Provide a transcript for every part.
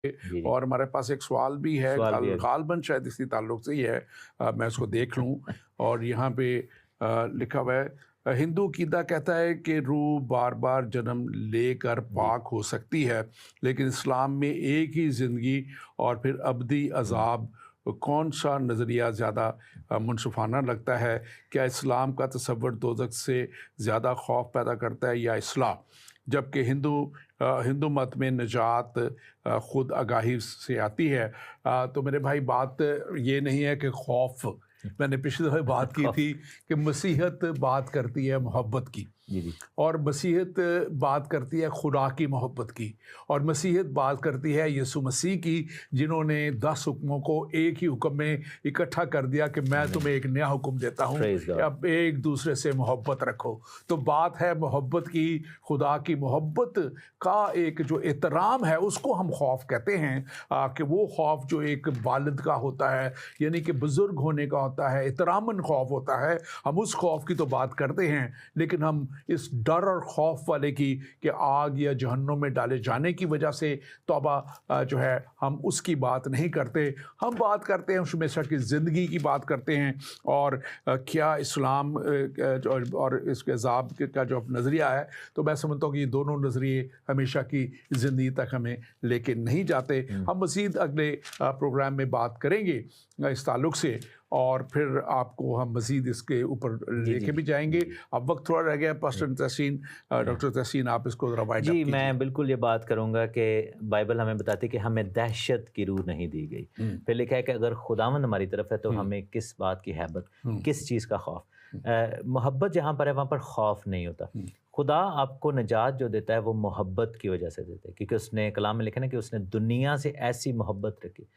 जी, जी। और हमारे पास एक सवाल भी है, सवाल भी है। गालबन शायद इसी ताल्लुक से ही है। मैं उसको देख लूँ। और यहाँ पे लिखा हुआ है, हिंदू अक़ीदा कहता है कि रूह बार बार जन्म लेकर जी। पाक हो सकती है, लेकिन इस्लाम में एक ही ज़िंदगी और फिर अबदी हुँ। अज़ाब। कौन सा नज़रिया ज़्यादा मुनसिफाना लगता है? क्या इस्लाम का तसव्वुर दोज़ख से ज़्यादा खौफ पैदा करता है या इस्लाह? जबकि हिंदू मत में निजात खुद आगाही से आती है। तो मेरे भाई, बात ये नहीं है कि खौफ, मैंने पिछली दफ़ा बात की खौफ। थी कि मसीहत बात करती है मोहब्बत की, जी, जी। और मसीहत बात करती है खुदा की मोहब्बत की, और मसीहत बात करती है यीशु मसीह की, जिन्होंने 10 हुक्मों को एक ही हुक्म में इकट्ठा कर दिया कि मैं आमीन। तुम्हें एक नया हुक्म देता हूँ प्रेज़ कि गॉड। अब एक दूसरे से मोहब्बत रखो। तो बात है मोहब्बत की, खुदा की मोहब्बत का एक जो एहतराम है उसको हम खौफ कहते हैं। कि वो खौफ जो एक वालिद का होता है, यानी कि बुज़ुर्ग होने का होता है, एहतरामन खौफ होता है, हम उस खौफ की तो बात करते हैं। लेकिन हम इस डर और खौफ वाले की कि आग या जहन्नुम में डाले जाने की वजह से तौबा जो है, हम उसकी बात नहीं करते। हम बात करते हैं हमेशा की ज़िंदगी की बात करते हैं। और क्या इस्लाम और इसके अज़ाब का जो नज़रिया है, तो मैं समझता हूँ कि ये दोनों नज़रिए हमेशा की ज़िंदगी तक हमें लेके नहीं जाते। हम मज़ीद अगले प्रोग्राम में बात करेंगे इस ताल्लुक़ से, और फिर आपको हम मज़ीद इसके ऊपर जी, लेके जी। भी जाएंगे। जी। अब वक्त थोड़ा रह गया। पास्टर तहसीन, डॉक्टर तहसीन, आप इसको ज़रा वाइंड अप जी, कीजिए। मैं बिल्कुल ये बात करूँगा कि बाइबल हमें बताती है कि हमें दहशत की रूह नहीं दी गई। हुँ, फिर लिखा है कि अगर खुदावंद हमारी तरफ है तो हुँ, हमें किस बात की हैबत, हुँ, किस चीज़ का खौफ। मोहब्बत जहाँ पर है वहाँ पर खौफ नहीं होता। हुँ, खुदा आपको निजात जो देता है वो मोहब्बत की वजह से देता है, क्योंकि उसने कलाम में लिखा है ना कि उसने दुनिया से ऐसी मोहब्बत रखी।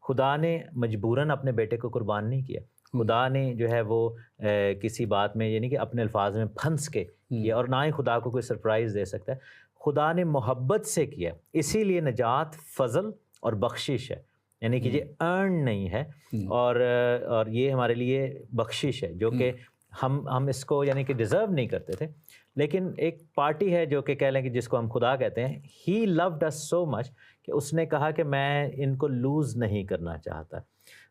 खुदा ने मजबूरन अपने बेटे को कुर्बान नहीं किया। हुँ, खुदा ने जो है वो किसी बात में, यानी कि अपने अल्फाज में फंस के हुँ, किया, और ना ही खुदा को कोई सरप्राइज़ दे सकता है। खुदा ने मोहब्बत से किया, इसीलिए निजात फ़ज़ल और बख्शिश है, यानी कि ये हुँ, अर्न नहीं है। हुँ, और ये हमारे लिए बख्शिश है, जो हुँ, कि हम इसको यानी कि डिज़र्व नहीं करते थे। लेकिन एक पार्टी है जो कि कह लें कि जिसको हम खुदा कहते हैं, he loved us so much कि उसने कहा कि मैं इनको लूज़ नहीं करना चाहता।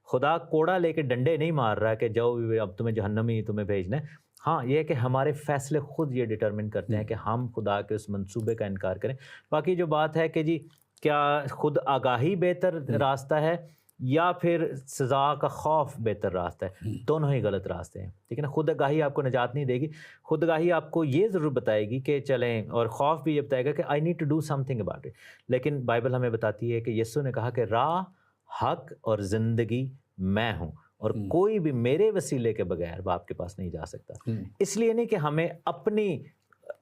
खुदा कोड़ा लेके डंडे नहीं मार रहा कि जाओ अब तुम्हें जहन्नम ही तुम्हें भेजना है। हाँ, ये है कि हमारे फ़ैसले खुद ये डिटरमिन करते हैं कि हम खुदा के उस मंसूबे का इनकार करें। बाकी जो बात है कि जी, क्या खुद आगाही बेहतर हुँ, रास्ता है या फिर सज़ा का खौफ बेहतर रास्ता है? हुँ, दोनों ही गलत रास्ते हैं, ठीक है ना? खुद आगाही आपको निजात नहीं देगी। खुद आगाही आपको ये ज़रूर बताएगी कि चलें, और खौफ भी ये बताएगा कि I need to do something about it. लेकिन बाइबल हमें बताती है कि यीशु ने कहा कि राह, हक़ और ज़िंदगी मैं हूँ, और हुँ, कोई भी मेरे वसीले के बगैर बाप के पास नहीं जा सकता। हुँ, इसलिए नहीं कि हमें अपनी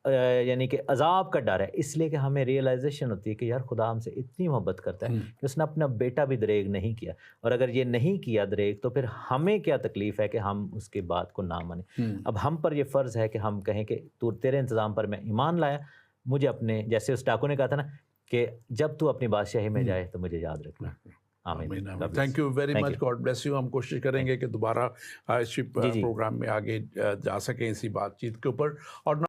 यानी कि अज़ाब का डर है, इसलिए कि हमें रियलाइज़ेशन होती है कि यार खुदा हमसे इतनी मोहब्बत करता है हुँ, कि उसने अपना बेटा भी दरेग नहीं किया, और अगर ये नहीं किया दरेग तो फिर हमें क्या तकलीफ़ है कि हम उसकी बात को ना मानें। हुँ, अब हम पर ये फ़र्ज़ है कि हम कहें कि तू, तेरे इंतज़ाम पर मैं ईमान लाया, मुझे अपने, जैसे उस डाकू ने कहा था ना कि जब तू अपनी बादशाही में हुँ। जाए तो मुझे याद रखना। आमीन। आमीन, आमीन। God bless thank you. You very thank much, you. God bless you. हम कोशिश करेंगे कि दोबारा इसी जी, जी। प्रोग्राम में आगे जा सकें इसी बातचीत के ऊपर। और